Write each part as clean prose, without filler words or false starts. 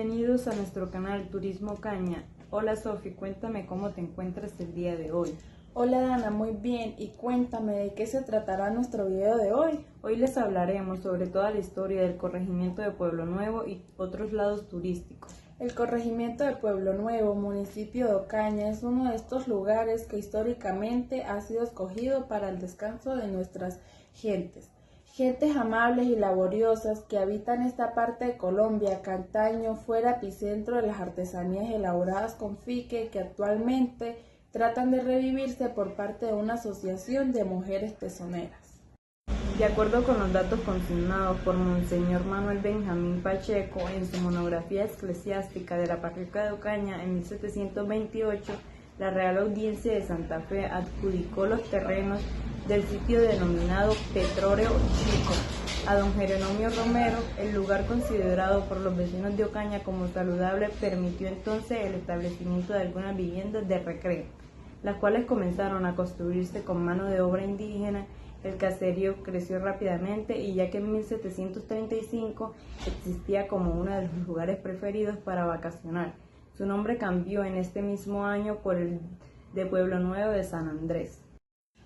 Bienvenidos a nuestro canal Turismo Ocaña. Hola Sofi, cuéntame cómo te encuentras el día de hoy. Hola Dana, muy bien, y cuéntame de qué se tratará nuestro video de hoy. Hoy les hablaremos sobre toda la historia del corregimiento de Pueblo Nuevo y otros lados turísticos. El corregimiento de Pueblo Nuevo, municipio de Ocaña, es uno de estos lugares que históricamente ha sido escogido para el descanso de nuestras gentes amables y laboriosas que habitan esta parte de Colombia que antaño fuera epicentro de las artesanías elaboradas con fique que actualmente tratan de revivirse por parte de una asociación de mujeres tesoneras. De acuerdo con los datos consignados por Monseñor Manuel Benjamín Pacheco en su monografía eclesiástica de la parroquia de Ocaña en 1728, la Real Audiencia de Santa Fe adjudicó los terrenos del sitio denominado Petróleo Chico a don Jerónimo Romero. El lugar, considerado por los vecinos de Ocaña como saludable, permitió entonces el establecimiento de algunas viviendas de recreo, las cuales comenzaron a construirse con mano de obra indígena. El caserío creció rápidamente y ya que en 1735 existía como uno de los lugares preferidos para vacacionar, su nombre cambió en este mismo año por el de Pueblo Nuevo de San Andrés.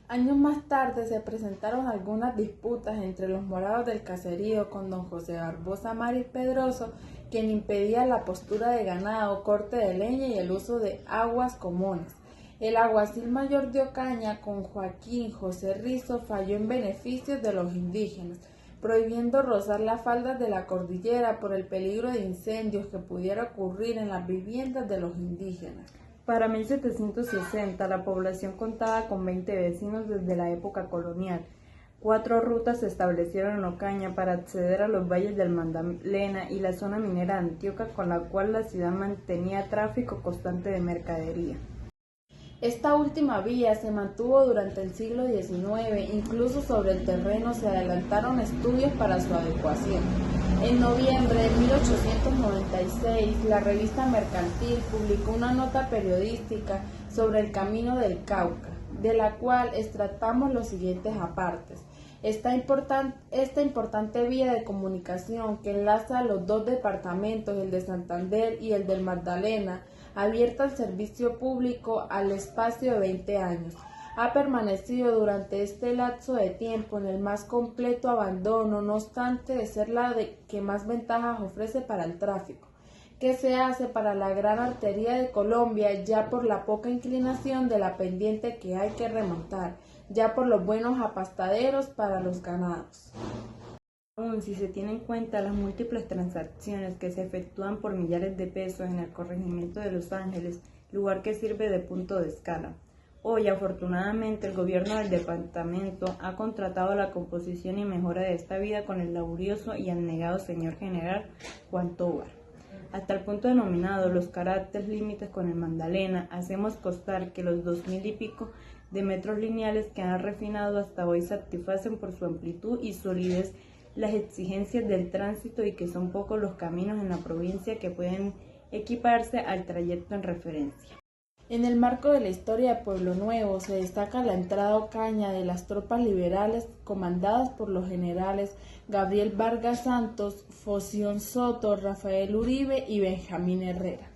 Años más tarde se presentaron algunas disputas entre los morados del caserío con don José Barbosa Maris Pedroso, quien impedía la postura de ganado, corte de leña y el uso de aguas comunes. El alguacil mayor de Ocaña, con Joaquín José Rizo, falló en beneficio de los indígenas, prohibiendo rozar las faldas de la cordillera por el peligro de incendios que pudiera ocurrir en las viviendas de los indígenas. Para 1760, la población contaba con 20 vecinos desde la época colonial. 4 rutas se establecieron en Ocaña para acceder a los valles del Magdalena y la zona minera de Antioquia, con la cual la ciudad mantenía tráfico constante de mercadería. Esta última vía se mantuvo durante el siglo XIX, incluso sobre el terreno se adelantaron estudios para su adecuación. En noviembre de 1896, la revista Mercantil publicó una nota periodística sobre el Camino del Cauca, de la cual extractamos los siguientes apartes. Esta importante vía de comunicación que enlaza los dos departamentos, el de Santander y el del Magdalena, abierta al servicio público al espacio de 20 años. Ha permanecido durante este lapso de tiempo en el más completo abandono, no obstante de ser la que más ventajas ofrece para el tráfico, que se hace para la gran arteria de Colombia, ya por la poca inclinación de la pendiente que hay que remontar, ya por los buenos apastaderos para los ganados. Aún si se tienen en cuenta las múltiples transacciones que se efectúan por millares de pesos en el corregimiento de Los Ángeles, lugar que sirve de punto de escala. Hoy, afortunadamente, el gobierno del departamento ha contratado la composición y mejora de esta vía con el laborioso y abnegado señor general Juan Tovar. Hasta el punto denominado los caracteres límites con el Magdalena, hacemos constar que los 2000 y pico de metros lineales que han refinado hasta hoy satisfacen por su amplitud y solidez las exigencias del tránsito y que son pocos los caminos en la provincia que pueden equiparse al trayecto en referencia. En el marco de la historia de Pueblo Nuevo se destaca la entrada a Ocaña de las tropas liberales comandadas por los generales Gabriel Vargas Santos, Foción Soto, Rafael Uribe y Benjamín Herrera.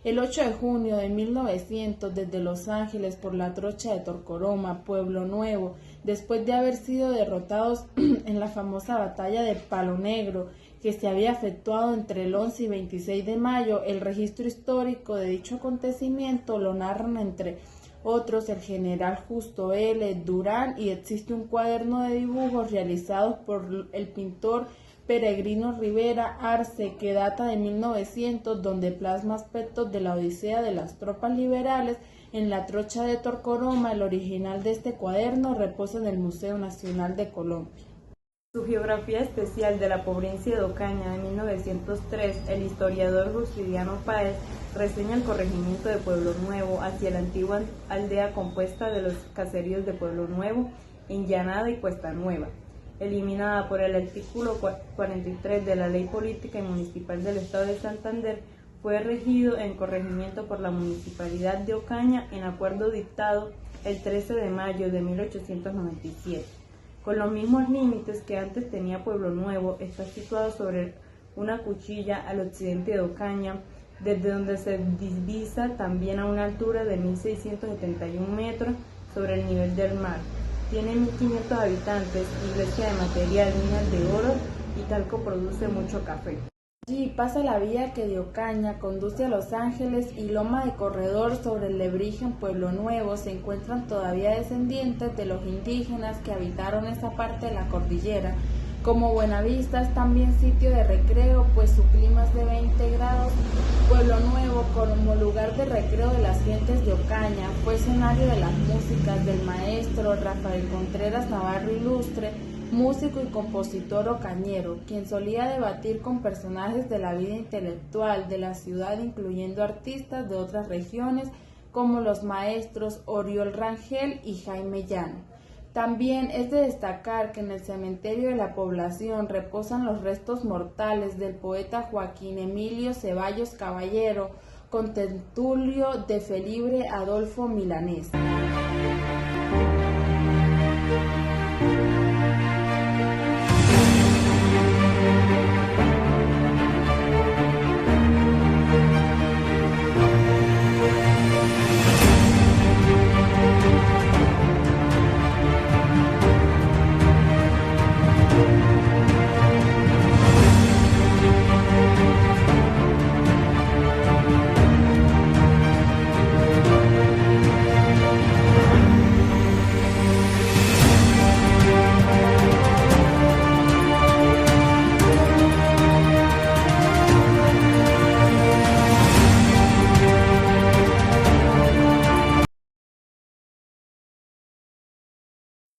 El 8 de junio de 1900, desde Los Ángeles por la trocha de Torcoroma, Pueblo Nuevo, después de haber sido derrotados en la famosa batalla de Palo Negro, que se había efectuado entre el 11 y 26 de mayo, el registro histórico de dicho acontecimiento lo narran entre otros el general Justo L. Durán, y existe un cuaderno de dibujos realizados por el pintor Peregrino Rivera Arce, que data de 1900, donde plasma aspectos de la odisea de las tropas liberales en la trocha de Torcoroma. El original de este cuaderno reposa en el Museo Nacional de Colombia. Su geografía especial de la provincia de Ocaña de 1903, el historiador Justiniano Páez reseña el corregimiento de Pueblo Nuevo hacia la antigua aldea compuesta de los caseríos de Pueblo Nuevo, Enllanada y Cuesta Nueva, eliminada por el artículo 43 de la Ley Política y Municipal del Estado de Santander. Fue regido en corregimiento por la Municipalidad de Ocaña en acuerdo dictado el 13 de mayo de 1897. Con los mismos límites que antes tenía Pueblo Nuevo, está situado sobre una cuchilla al occidente de Ocaña, desde donde se divisa también a una altura de 1.671 metros sobre el nivel del mar. Tiene 1.500 habitantes, iglesia de material, minas de oro y Talco produce mucho café. Allí pasa la vía que de Ocaña conduce a Los Ángeles y Loma de Corredor sobre el Lebrija en Pueblo Nuevo se encuentran todavía descendientes de los indígenas que habitaron esa parte de la cordillera. Como Buenavista es también sitio de recreo, pues su clima es de 20 grados. Pueblo Nuevo, como lugar de recreo de las gentes de Ocaña, fue escenario de las músicas del maestro Rafael Contreras Navarro Ilustre, músico y compositor ocañero, quien solía debatir con personajes de la vida intelectual de la ciudad, incluyendo artistas de otras regiones como los maestros Oriol Rangel y Jaime Llano. También es de destacar que en el cementerio de la población reposan los restos mortales del poeta Joaquín Emilio Ceballos Caballero, contertulio de Felibre Adolfo Milanés.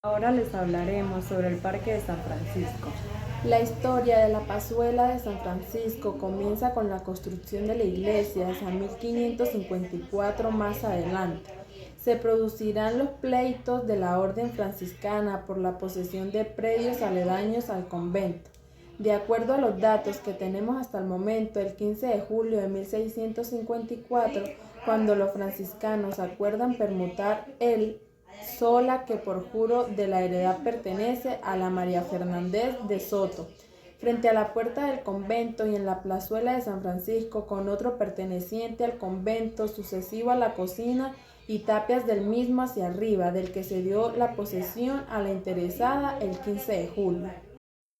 Ahora les hablaremos sobre el Parque de San Francisco. La historia de la Plazuela de San Francisco comienza con la construcción de la iglesia hasta 1554 más adelante. Se producirán los pleitos de la orden franciscana por la posesión de predios aledaños al convento. De acuerdo a los datos que tenemos hasta el momento, el 15 de julio de 1654, cuando los franciscanos acuerdan permutar el sola que por juro de la heredad pertenece a la María Fernández de Soto, frente a la puerta del convento y en la plazuela de San Francisco con otro perteneciente al convento sucesivo a la cocina y tapias del mismo hacia arriba, del que se dio la posesión a la interesada el 15 de julio.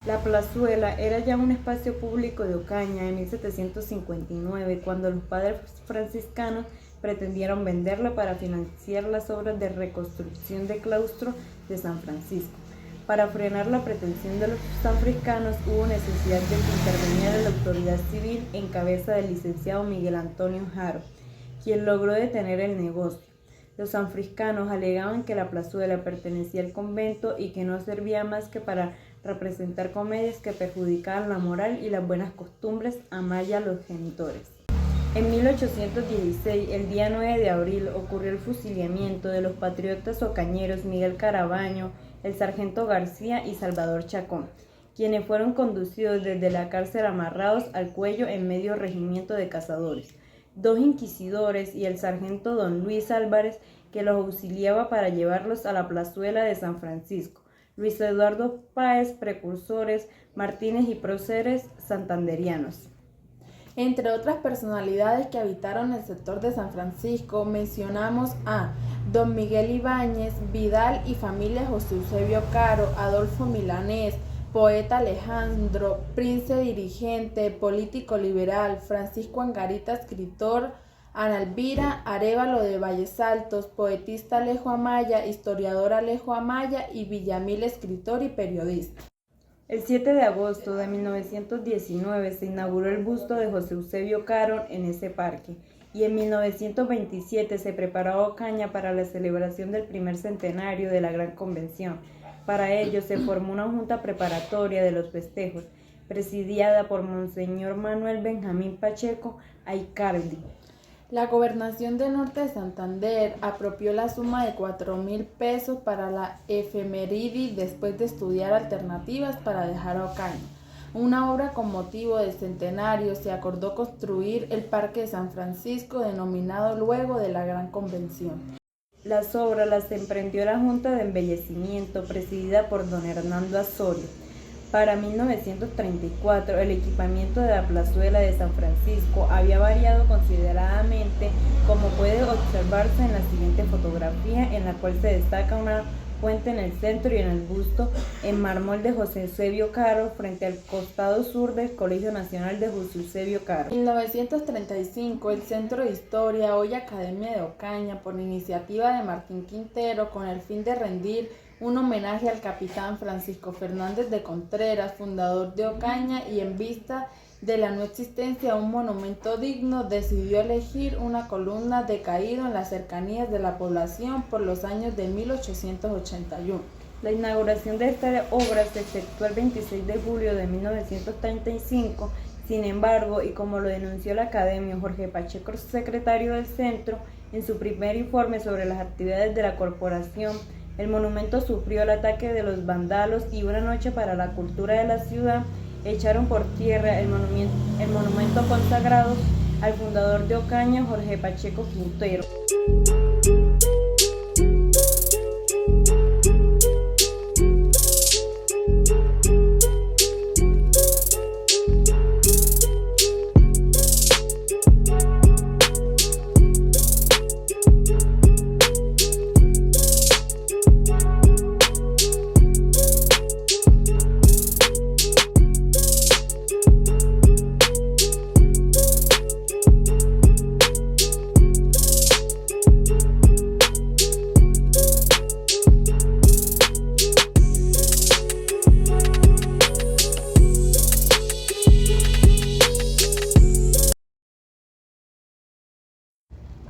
La plazuela era ya un espacio público de Ocaña en 1759, cuando los padres franciscanos pretendieron venderla para financiar las obras de reconstrucción del claustro de San Francisco. Para frenar la pretensión de los franciscanos hubo necesidad de que interviniera la autoridad civil en cabeza del licenciado Miguel Antonio Haro, quien logró detener el negocio. Los franciscanos alegaban que la plazuela pertenecía al convento y que no servía más que para representar comedias que perjudicaban la moral y las buenas costumbres a Maya los genitores. En 1816, el día 9 de abril, ocurrió el fusilamiento de los patriotas ocañeros Miguel Carabaño, el sargento García y Salvador Chacón, quienes fueron conducidos desde la cárcel amarrados al cuello en medio regimiento de cazadores, 2 inquisidores y el sargento don Luis Álvarez, que los auxiliaba para llevarlos a la plazuela de San Francisco, Luis Eduardo Páez, precursores, Martínez y próceres santanderianos. Entre otras personalidades que habitaron el sector de San Francisco, mencionamos a don Miguel Ibáñez, Vidal y familia José Eusebio Caro, Adolfo Milanés, poeta Alejandro, Prince dirigente, político liberal, Francisco Angarita, escritor, Ana Elvira Arévalo de Valles Altos, poetista Alejo Amaya, historiador Alejo Amaya y Villamil, escritor y periodista. El 7 de agosto de 1919 se inauguró el busto de José Eusebio Caro en ese parque y en 1927 se preparó Ocaña para la celebración del primer centenario de la Gran Convención. Para ello se formó una junta preparatoria de los festejos, presidiada por Monseñor Manuel Benjamín Pacheco Aicardi. La Gobernación del Norte de Santander apropió la suma de 4.000 pesos para la efeméride después de estudiar alternativas para dejar a Ocaña. Una obra con motivo del centenario se acordó construir el Parque de San Francisco, denominado luego de la Gran Convención. Las obras las emprendió la Junta de Embellecimiento, presidida por don Hernando Azorio. Para 1934, el equipamiento de la plazuela de San Francisco había variado considerablemente, como puede observarse en la siguiente fotografía, en la cual se destaca una fuente en el centro y en el busto en mármol de José Eusebio Caro frente al costado sur del Colegio Nacional de José Eusebio Caro. En 1935, el Centro de Historia, hoy Academia de Ocaña, por iniciativa de Martín Quintero, con el fin de rendir un homenaje al capitán Francisco Fernández de Contreras, fundador de Ocaña, y en vista de la no existencia de un monumento digno, decidió elegir una columna de caído en las cercanías de la población por los años de 1881. La inauguración de esta obra se efectuó el 26 de julio de 1935, sin embargo, y como lo denunció el academio Jorge Pacheco, secretario del centro, en su primer informe sobre las actividades de la corporación, el monumento sufrió el ataque de los vándalos y una noche para la cultura de la ciudad echaron por tierra el monumento consagrado al fundador de Ocaña, Jorge Pacheco Quintero.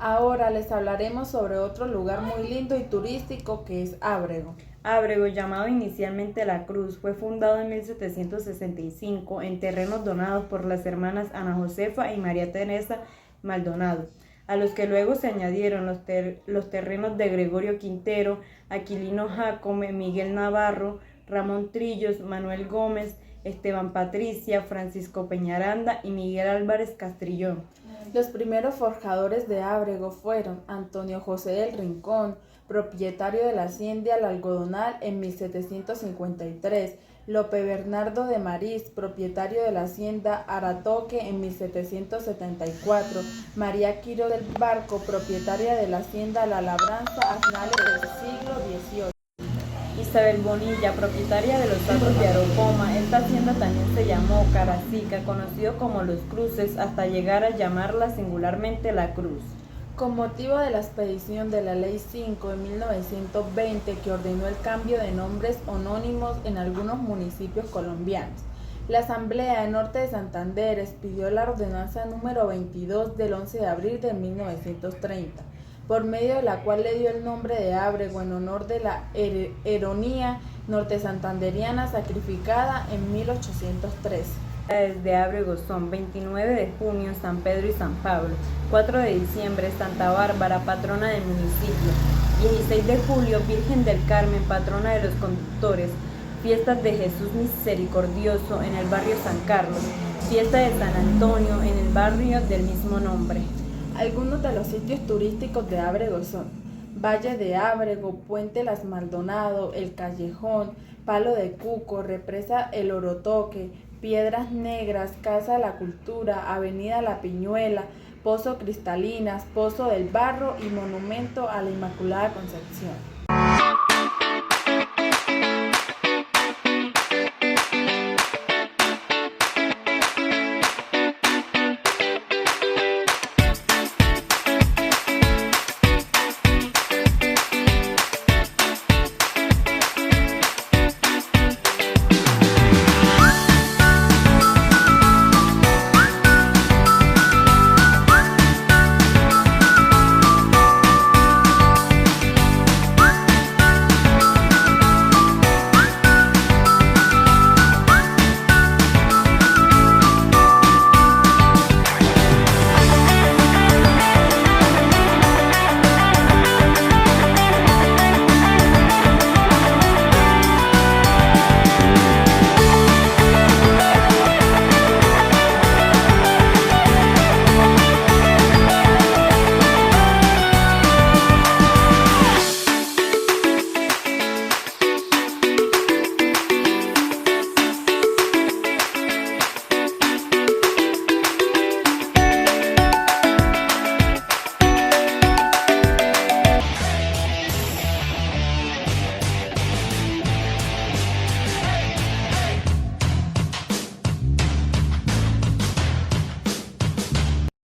Ahora les hablaremos sobre otro lugar muy lindo y turístico que es Ábrego. Ábrego, llamado inicialmente La Cruz, fue fundado en 1765 en terrenos donados por las hermanas Ana Josefa y María Teresa Maldonado, a los que luego se añadieron los terrenos de Gregorio Quintero, Aquilino Jácome, Miguel Navarro, Ramón Trillos, Manuel Gómez, Esteban Patricia, Francisco Peñaranda y Miguel Álvarez Castrillón. Los primeros forjadores de Ábrego fueron Antonio José del Rincón, propietario de la hacienda El Algodonal en 1753, Lope Bernardo de Marís, propietario de la hacienda Aratoque en 1774, María Quiro del Barco, propietaria de la hacienda La Labranza a finales del siglo XVIII. Isabel Bonilla, propietaria de los Patos de Arocoma. Esta hacienda también se llamó Caracica, conocido como Los Cruces, hasta llegar a llamarla singularmente La Cruz. Con motivo de la expedición de la Ley 5 de 1920, que ordenó el cambio de nombres homónimos en algunos municipios colombianos, la Asamblea de Norte de Santander expidió la ordenanza número 22 del 11 de abril de 1930, por medio de la cual le dio el nombre de Ábrego en honor de la heroía norte-santanderiana sacrificada en 1813. De Ábrego son 29 de junio, San Pedro y San Pablo, 4 de diciembre, Santa Bárbara, patrona del municipio, 16 de julio, Virgen del Carmen, patrona de los conductores, fiestas de Jesús Misericordioso en el barrio San Carlos, fiesta de San Antonio en el barrio del mismo nombre. Algunos de los sitios turísticos de Ábrego son Valle de Ábrego, Puente Las Maldonado, El Callejón, Palo de Cuco, Represa El Orotoque, Piedras Negras, Casa de la Cultura, Avenida La Piñuela, Pozo Cristalinas, Pozo del Barro y Monumento a la Inmaculada Concepción.